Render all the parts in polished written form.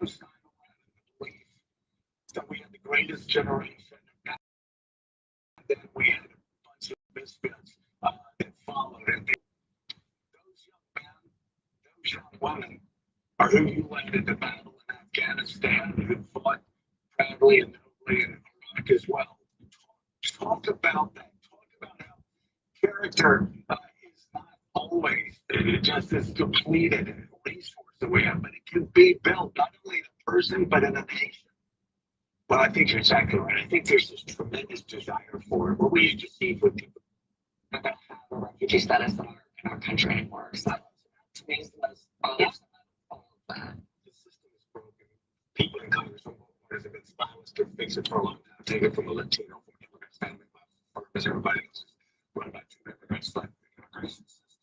Post 9/11 belief that we had the greatest generation, and then we had a bunch of misfits that followed. And those young men, those young women, are who you led into battle in Afghanistan, who fought proudly and nobly in Iraq as well. Talk about that. Talk about how character is not always just this depleted resource that we have, but it can be built not only in a person but in a nation. Well, I think you're exactly right. I think there's this tremendous desire for it. What we used to see with people about how the refugee status in our country anymore. So to me, it's the most all of that. The system is broken. People in Congress from both parties have been spineless to fix it for a long time. Take it from a Latino, from immigrants, family, farmers, everybody else is run by two immigrants, like the immigration system,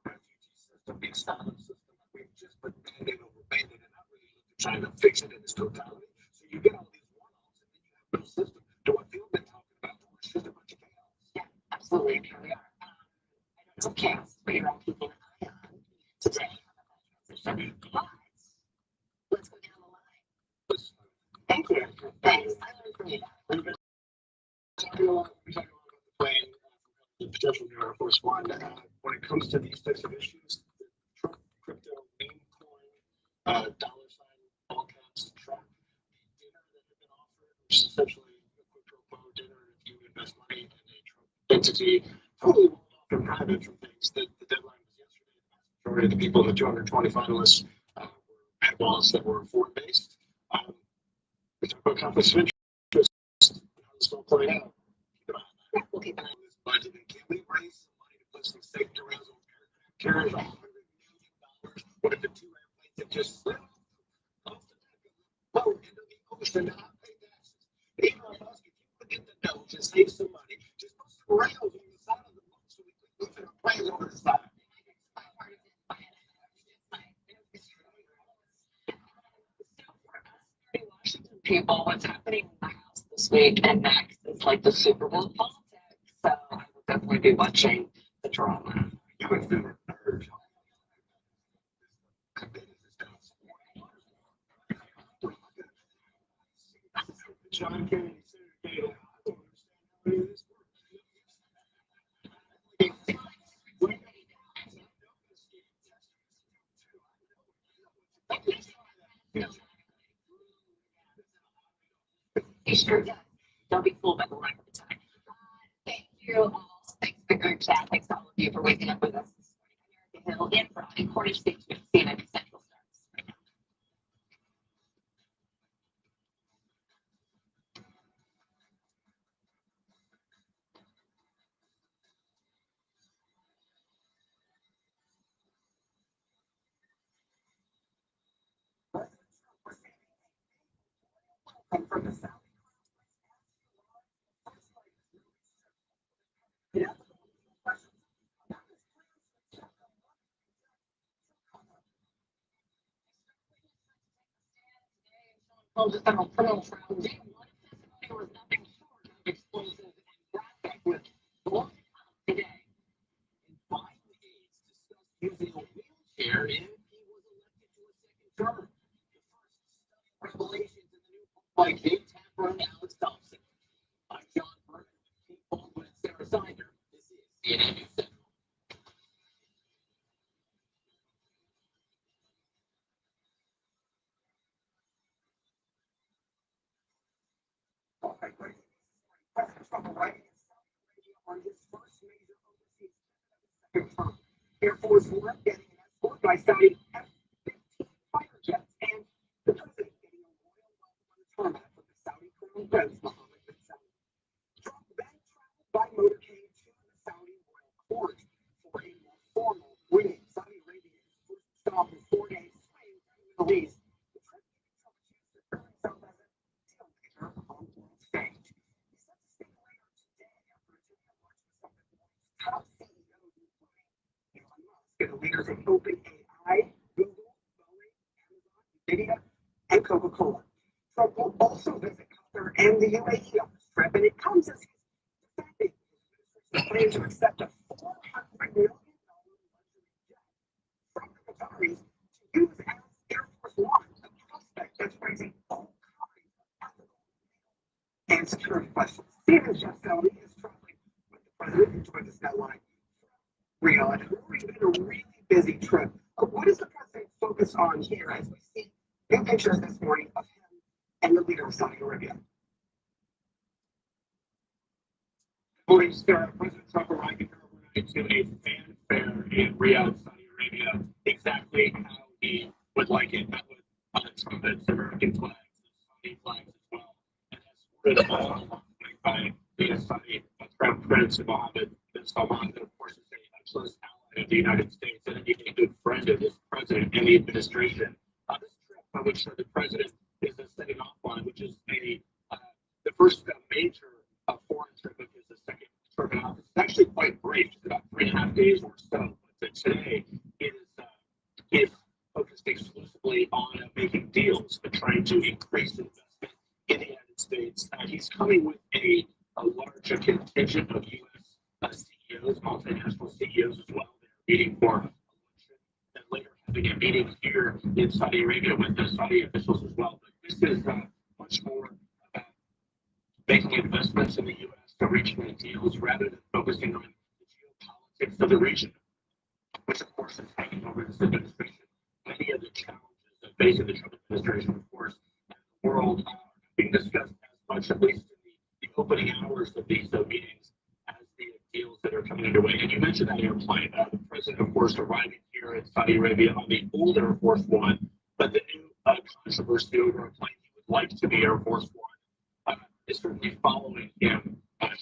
the refugee system, the asylum system. We've just put band-aid over band-aid and not really looked at trying to fix it in its totality. So you get all these one-offs and then you have no system. To what Phil been talking about, it's just a bunch of chaos. Yeah, absolutely. Here we are. I don't know chaos, but you're all keeping an eye on today on the transition. But let's go down the line. Thank you. Thanks. I learned from you. We've been talking a lot about the plane, the potential new Air Force One. When it comes to these types of issues, the Trump crypto meme coin, dollar sign, all caps, Trump, the dinner that had been offered, which is essentially a quid pro quo dinner if you invest money in a Trump entity, totally walled off and private from things. The deadline was yesterday. The majority of the people, the 220 finalists, had wallets that were foreign based. We talk about conflicts of interest, how this all played out. We'll keep an eye on this budget. And can we raise some money to put some safe derails on aircraft carriers? $100 million. What if the two airplanes that just slipped off the deck of the boat into the ocean to not pay taxes? Elon Musk, if you want to get the dough to save some money, just put some rails on the side of the boat so we can move our planes over the side. Washington people, what's happening in the House this week and next is like the Super Bowl politics. So I will definitely be watching the drama. You have never heard John Kennedy, Senator Kennedy. I don't understand how any of this works. He sure does. Don't be fooled by the lack of time. Thank you all. Thanks for the group chat. Thanks to all of you for waking up with us this morning. American Hill in Broad and Cornish State CNN Central starts right now. From the South. Yeah. Close the federal criminal trial. Day one testimony was nothing short of explosive and graphic with blown up today. And Biden aides discussed using a wheelchair if he was elected to a second term. The first stunning revelations in the new book by Kate Tapper and Alex Thompson. I'm John Berman with Kate Baldwin and Sarah Sider. This is CNN News Central. President Trump arriving in Saudi Arabia on his first major overseas second term. Air Force One getting an escort by Saudi F-15 fighter jets, and the president getting a royal welcome on the tarmac from the Saudi Crown Prince Mohammed bin Salman. Trump then traveled by motorcade to the Saudi royal court for a more formal greeting. Saudi Arabia's first stop in 4 days swing to the Middle East. The trip giving Trump a chance to earn himself as a deal maker on world stage. He set the stage later today after attending a lunch with some of the world's top CEOs. Nvidia, and Coca-Cola. Trump will also visit Qatar and the UAE on this trip, and it comes as he's defending his plan to accept a $400 million luxury jet from the Qataris to use as Air Force One, a prospect that's raising all kinds of ethical and security questions. Stephen Jesselny is traveling with the president who joined us now live from Riyadh. And it's been a really busy trip. What is the president focused on here as we see new pictures this morning of him and the leader of Saudi Arabia? Morning, Star. President Trump arriving overnight to a fanfare in Riyadh, Saudi Arabia, exactly how he would like it. That was trumpets, American flags, and Saudi flags as well. And that's all by the Saudi Crown Prince Mohammed bin Salman, that of course is a close ally of the United States and even a good friend of this president and the administration. This trip, which the president is setting off on, which is the first major foreign trip of his second term in office. It's actually quite brief, it's about 3.5 days or so. But today it is focused exclusively on making deals, but trying to increase investment in the United States. He's coming with a larger contingent of U.S. CEOs, multinational CEOs as well. They're meeting for election and later having a meeting here in Saudi Arabia with the Saudi officials as well. But this is much more about making investments in the U.S. to regional deals rather than focusing on the geopolitics of the region, which of course is hanging over this administration. Many of the challenges facing the Trump administration, of course, and the world are being discussed as much, at least in the opening hours of these meetings, as the deals that are coming underway. And you mentioned that airplane, the president, of course, arriving here in Saudi Arabia on the old Air Force One, but the new controversy over a plane he would like to be Air Force One is certainly following him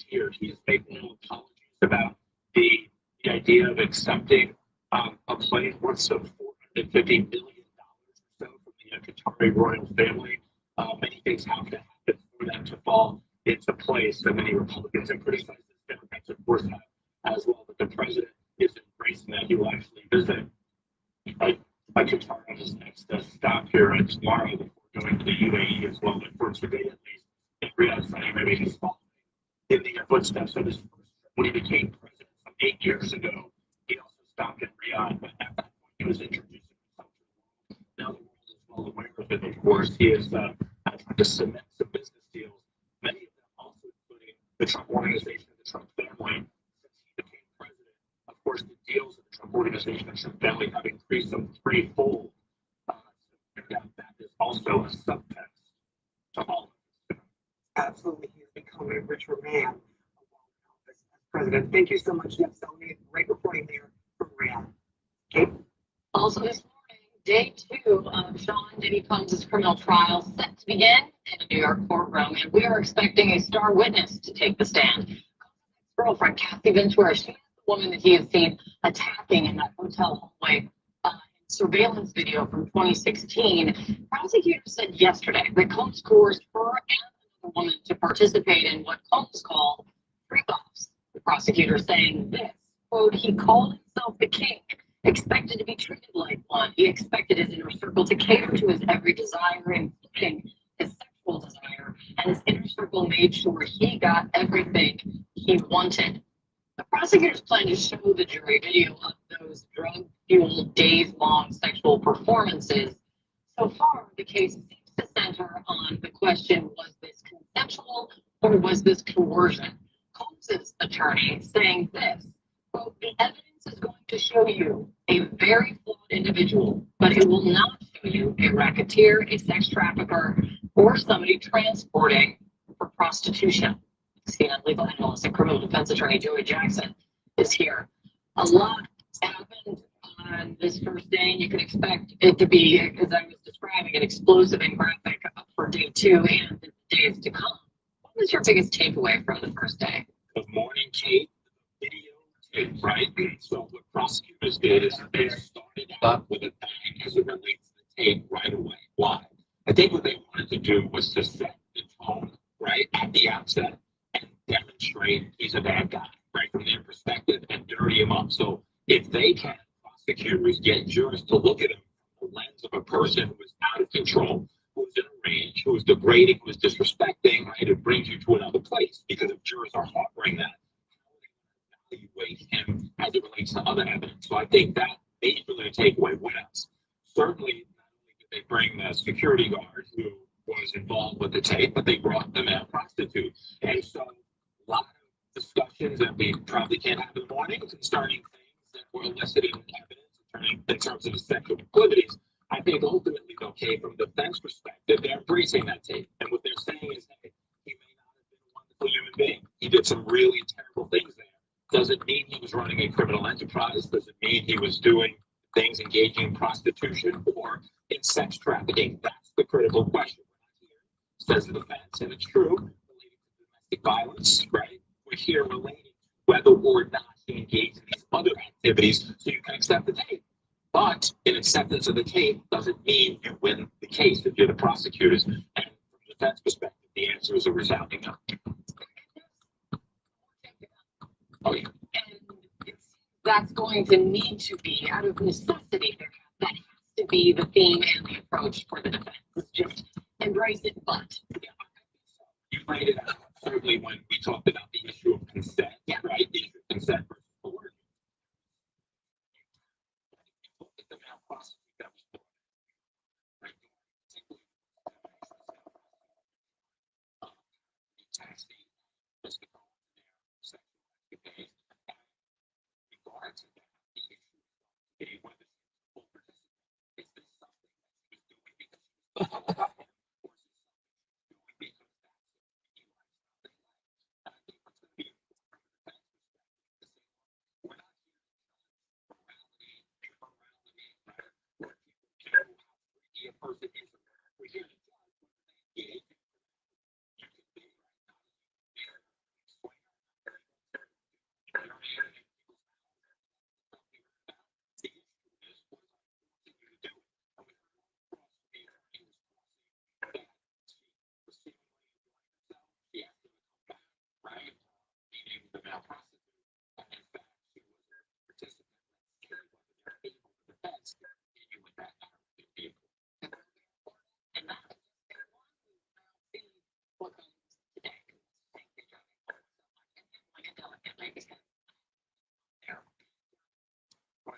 here. He is making no apologies about the idea of accepting a plane worth some $450 billion or so from the Qatari royal family. Many things have to happen for that to fall into place. And many Republicans have criticized this. Democrats, of course, have as well. But the president is embracing that. He will actually visit Qatar on his next stop here tomorrow before going to the UAE as well. But for today, at least, in Riyadh, Saudi Arabia, he's following in the footsteps of his first trip. When he became president some 8 years ago, he also stopped in Riyadh, but at that point, he was introducing himself to the world. Now the world is well aware of it. Of course, he is trying to cement some business deals, many of them also including the Trump Organization and the Trump family. Since he became president, of course, the deals of the Trump Organization and Trump family have increased some threefold. That is also a subtext to all of this. Absolutely, he's become a richer man as president. Thank you so much, Jeff Selmy. Great reporting there from Riyadh. Kate? Also this morning, day 2 of Sean Diddy Combs' criminal trial set to begin in a New York courtroom, and we are expecting a star witness to take the stand. Combs' girlfriend, Kathy Ventura, she is the woman that he has seen attacking in that hotel hallway surveillance video from 2016. Prosecutors said yesterday that Combs coerced her and another woman to participate in what Combs called freak-offs. The prosecutor saying this, quote, he called himself the king, expected to be treated like one. He expected his inner circle to cater to his every desire, including his sexual desire, and his inner circle made sure he got everything he wanted. The prosecutors plan to show the jury video of those drug-fueled, days-long sexual performances. So far, the case seems to center on the question, was this consensual or was this coercion? Combs' attorney saying this, quote, the evidence is going to show you a very flawed individual, but it will not show you a racketeer, a sex trafficker, or somebody transporting for prostitution. CNN legal analyst and criminal defense attorney Joey Jackson is here. A lot happened on this first day, and you can expect it to be, as I was describing, an explosive and graphic for day 2 and the days to come. What was your biggest takeaway from the first day? Good morning, Kate. Video tape, right? So what prosecutors did is they started up with a bang as it relates to the tape right away. Why? I think what they wanted to do was to set the tone, right, at the outset and demonstrate he's a bad guy, right, from their perspective and dirty him up. So if they can, prosecutors get jurors to look at him from lens of a person who is out of control, who is in a rage, who is degrading, who is disrespecting, right? It brings you to another place because if jurors are harboring that, evaluate him as it relates to other evidence. So I think that majorly the takeaway with us. Certainly, not only did they bring the security guard who was involved with the tape, but they brought the male prostitute. And so a lot of discussions that we probably can't have in the morning concerning things that were elicited in evidence in terms of the sexual proclivities. I think ultimately, okay, from the defense perspective, they're embracing that tape. And what they're saying is, hey, he may not have been a wonderful human being. He did some really terrible things there. Doesn't mean he was running a criminal enterprise. Doesn't mean he was doing things engaging in prostitution or in sex trafficking. That's the critical question. Says the defense, and it's true, related to domestic violence, right? We're here relating to whether or not he engaged in these other activities so you can accept the tape. But in acceptance of the tape doesn't mean you win the case if you're the prosecutors. And from the defense perspective, the answer is a resounding no. Oh, yeah. And that's going to need to be, out of necessity, that has to be the theme and the approach for the defense. It's just embrace it, but. You laid it out, certainly when we talked about the issue of consent, right? The issue of consent versus coercion. The male prostitute that was brought in, right? Taxing, just sexual activities, regard to that, the issue is whether full participant is this something that she was doing because she was or is it something she was doing because that's what he likes? I think it's going to be we're not here to morality, right? Or people care how freaky a person is. We're here to judge whether they engage in you can be right now. Right? Meaning the male prostitute, and in fact, she was a participant. Whether they're able to defense continue with that vehicle. And that is what comes today. Thank you, Johnny. Like a delicate lady. There. But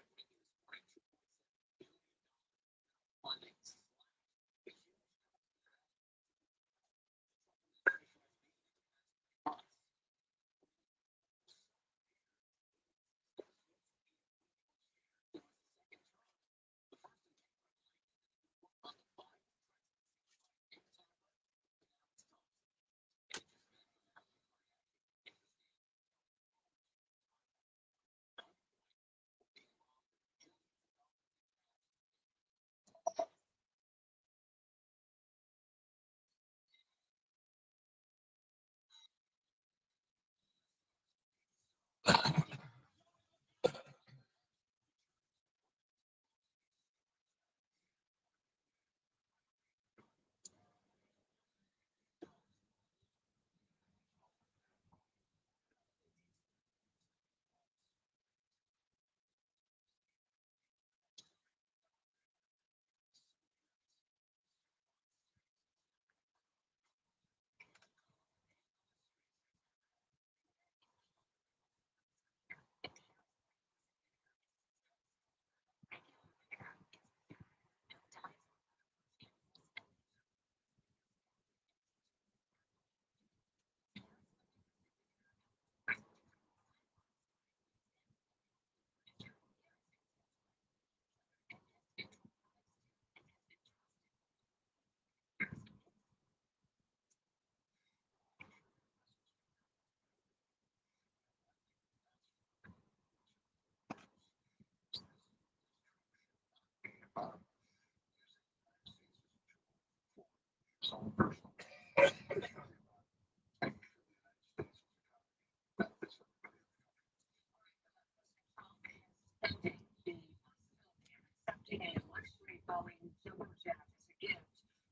Accepting a luxury Boeing turbojet as a gift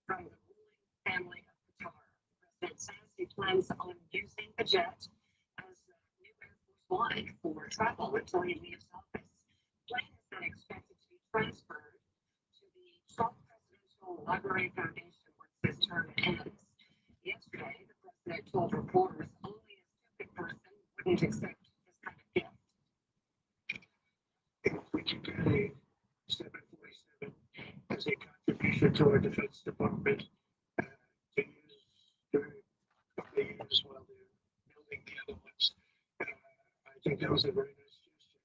from the ruling family of Qatar. The president says he plans on using the jet as a new Air Force One for travel until he leaves office. The plane is then expected to be transferred to the National Library Foundation once this term ends. Yesterday, the president told reporters only a stupid person wouldn't accept this kind of gift. If we can get a 747 as a contribution to our defense department, to use during a couple of years while they're building the other ones, I think that was a very nice gesture.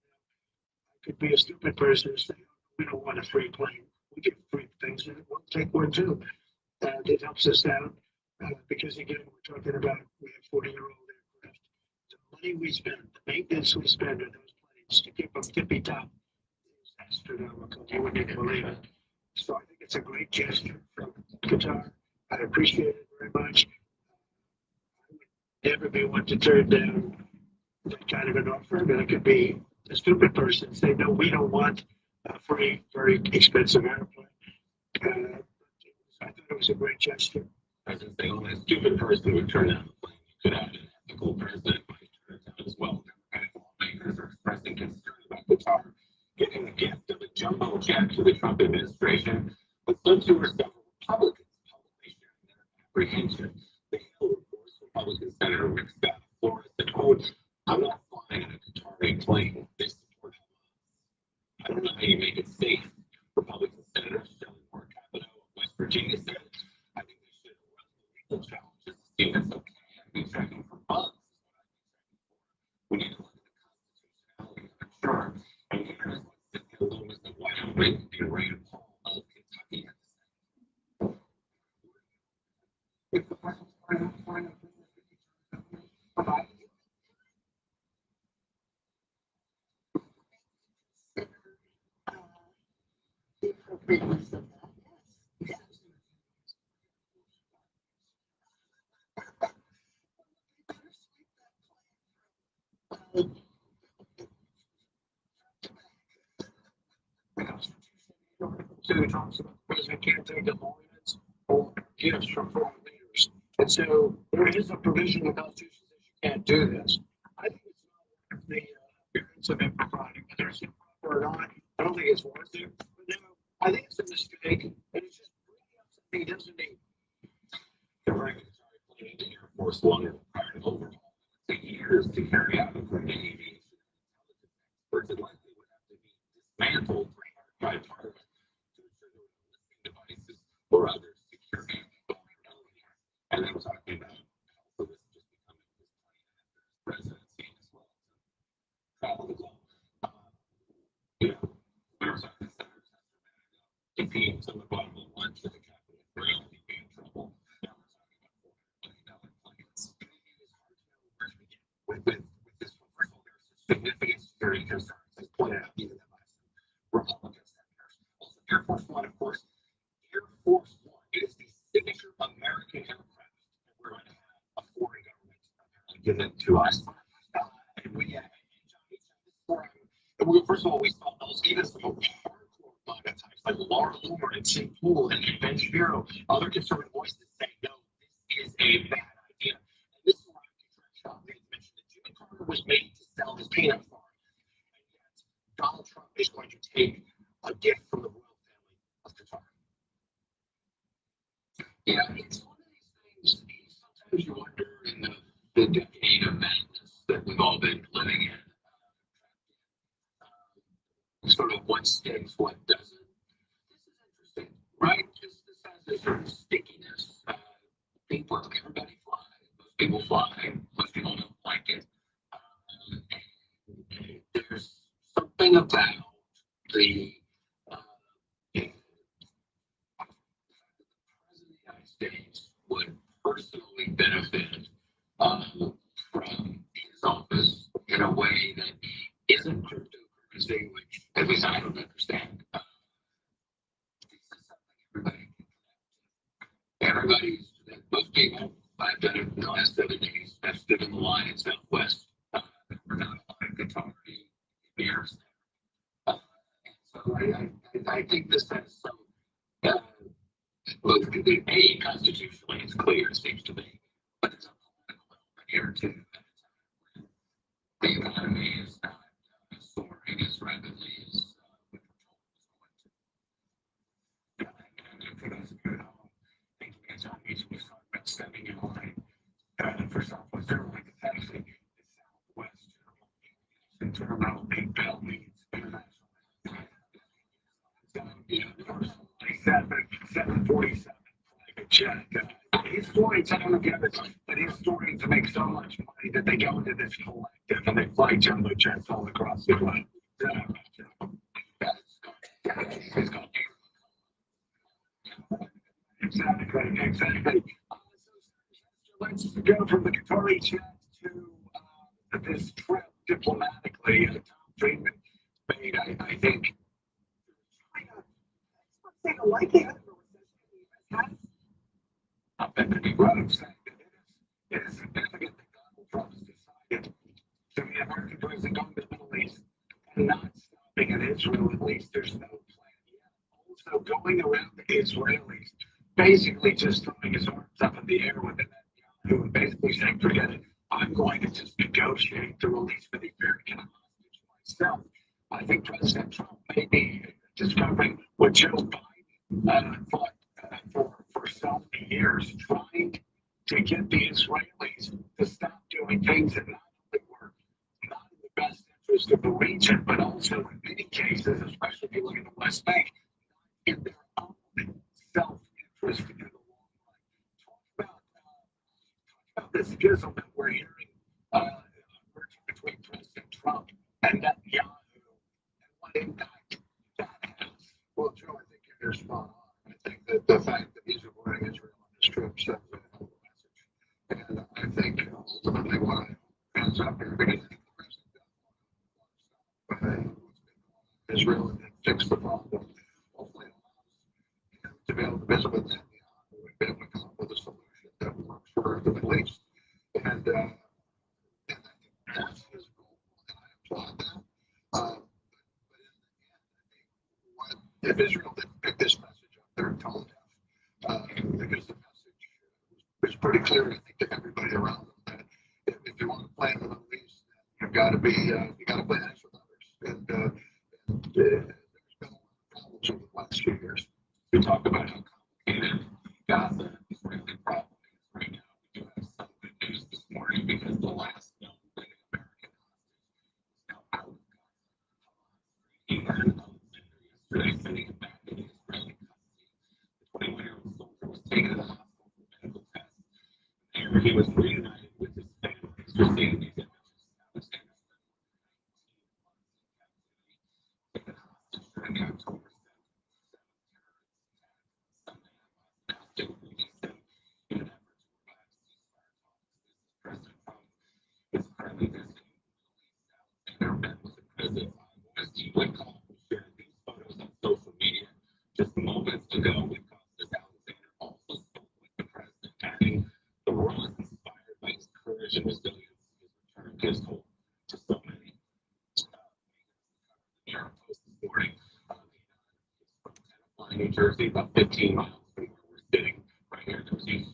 I could be a stupid person and say, we don't want a free plane. We get free things, and we'll take one too. It helps us out because, again, we're talking about we have 40-year-old aircraft. The money we spend, the maintenance we spend on those planes to keep them tippy top is astronomical. You wouldn't even believe it. So I think it's a great gesture from Qatar. I appreciate it very much. I would never be one to turn down that kind of an offer, but I could be a stupid person and say, no, we don't want a free, very expensive airplane. I thought it was a great gesture. I was just saying, only a stupid person would turn down the plane. You could have an ethical president might turn it down as well. Democratic lawmakers are expressing concern about Qatar giving the gift of a jumbo jet to the Trump administration, but so too are several Republicans publicly sharing their apprehension. The Hill reports Republican Senator Rick Scott of Florida said, quote, I'm not flying in a Qatari plane. They support Hamas. I don't know how you make it safe. Republican Senator Shelley Moore Capito of West Virginia said, I think they should run the legal challenges to see if it's okay. I've been checking for bugs. We need to look at the constitutionality of it, sure. And here is what Cynthia Loomis of Wyoming and Rand Paul of Kentucky had to say. If the president's flying The appropriateness of that, yes. Senator talks about the president can't take emoluments or gifts from foreign leaders. And so there is a provision in the Constitution that you can't do this. I think it's not worth the appearance of impropriety, whether it's improper or not. I don't think it's worth it. But no, I think it's a mistake, and it's just bringing up something he doesn't need. The regulatory plane to Air Force One required an overhaul. It would take years to carry out according to aviation experts. It likely would have to be dismantled by Parliament to ensure there were no listening devices or other security vulnerabilities. And then we're talking about also this just becoming his plan after his presidency as well to travel the globe. You know, we were talking to senators competing to the bottom of one to the Capitol Grill, he'd be in trouble. Now we're talking about $400 million planes. It is hard to know where to begin with this one. First of all, there's significant security concerns, as pointed out even by some Republican senators. Also, Air Force One, of course, Air Force One is the signature American aircraft, and we're going to have a foreign government apparently give it to us. And we have, first of all, we saw those even some hardcore MAGA types like Laura Loomer and St. Paul and Ben Shapiro, other conservative voices saying, no, this is a bad idea. And this is why Trump mentioned that Jimmy Carter was made to sell his peanut farm. And yet, Donald Trump is going to take a gift from the royal family of Qatar. Yeah, it's one of these things, sometimes you wonder in the decade of madness that we've all been living in. Sort of what sticks, what doesn't. This is interesting, right? This has this sort of stickiness. People, everybody fly. Most people fly. Most people don't like it. There's something about the president of the United States would personally benefit from his office in a way that isn't cryptocurrency, which at least I don't understand. This is something everybody, most people, I've done it in the last 7 days, have stood in the line in Southwest. We're not a lot of Qatari years. So I think this has some, well, A, constitutionally, it's clear, it seems to me, but it's a political element here too. The economy is not soaring as rapidly as we were told it was going to. terminal in Bell Meads International. 747 private jet. He's storing time together, but he's storing to make so much money that they go into this collective and they fly jumbo jets all across the globe. Exactly. Let's go from the Qatari jet to this trip diplomatically. Tom Friedman made, I think, the likelihood of a recession in the U.S. has been grown, saying that it is significant that Donald Trump has decided to the American president going to the Middle East and not stopping in Israel. At least there's no plan yet. Also going around the Israelis, basically just throwing his arms up in the air with Netanyahu and basically saying, forget it, I'm going to just negotiate the release of the American hostage myself. I think President Trump may be discovering what Joe Biden fought for so many years, trying to get the Israelis to stop doing things that not only were not in the best interest of the region, but also in many cases, especially if you look at the West Bank, in their own self-interest in the long run. Talk about this schism that we're hearing emerging between President Trump and Netanyahu and what impact that has. Well, Joe, I think you're spot on. I think that the fact that he's avoiding Israel on this trip sends a helpful message. And I think ultimately what ends up here, because I think the president does want to Israel and fix the problem. Hopefully, to be able to visit with Netanyahu and be able to come up with a solution that works for the Middle East. And I think that's his goal, and I applaud that. But if Israel didn't pick this message up, they're tone deaf, because the message was pretty clear, I think, to everybody around them that if you want to play in the Middle East, you've got to play nice with others. And there's been a lot of problems over the last few years. We talk about how complicated Gaza Israeli problem is right now. We do have some good news this morning because the last known living American hostage is now out of Gaza. He had yesterday sending him back into Israeli custody. The 21-year-old soldier was taken to the hospital for medical tests. There he was reunited with his family. You're seeing these images. Taken hostage during the October 7th. President Trump is currently visiting the Middle East. Alexander met with the president as he went off and shared these photos on social media just moments ago with Congress. Alexander also spoke with the president, adding the world is inspired by his courage and resilience. His return gives hope to so many. The New York Post this morning, from Tenafly, New Jersey, about 15 miles from where we're sitting right here. There was a huge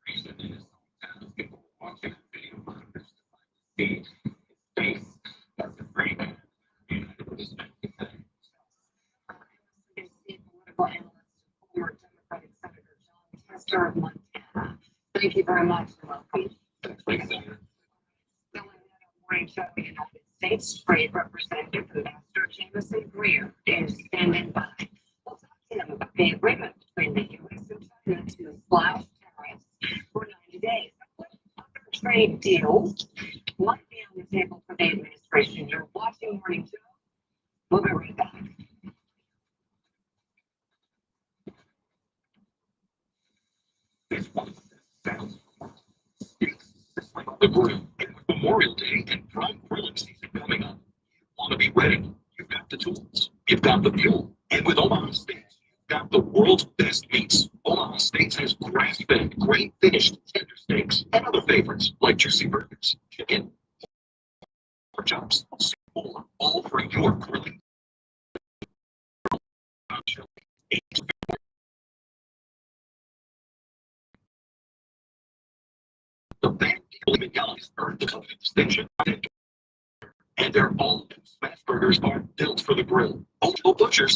celebration in his hometown. People were watching the video monitors to finally see his face as a free man. United with his family. Is the political analyst, former Democratic Senator John Tester of Montana. Thank you very much and welcome. Thanks, Senator. Still ahead on Morning Show, the United States Trade Representative Ambassador Jameson Greer is standing by. We'll talk to him about the agreement between the U.S. and China to slash tariffs for 90 days. What other trade deals might be on the table for the administration? You're watching Morning Show. We'll be right back. It's one of the best sounds. It's like the grill. And with Memorial Day and prime grilling season coming up, you want to be ready. You've got the tools. You've got the fuel. And with Omaha Steaks, you've got the world's best meats. Omaha Steaks has grass-fed, grain-finished tender steaks and other favorites like juicy burgers, chicken, pork chops, more, all for your grilling. The band Living Galley's earned the company distinction, and their all-new smash burgers are built for the grill. Multiple butchers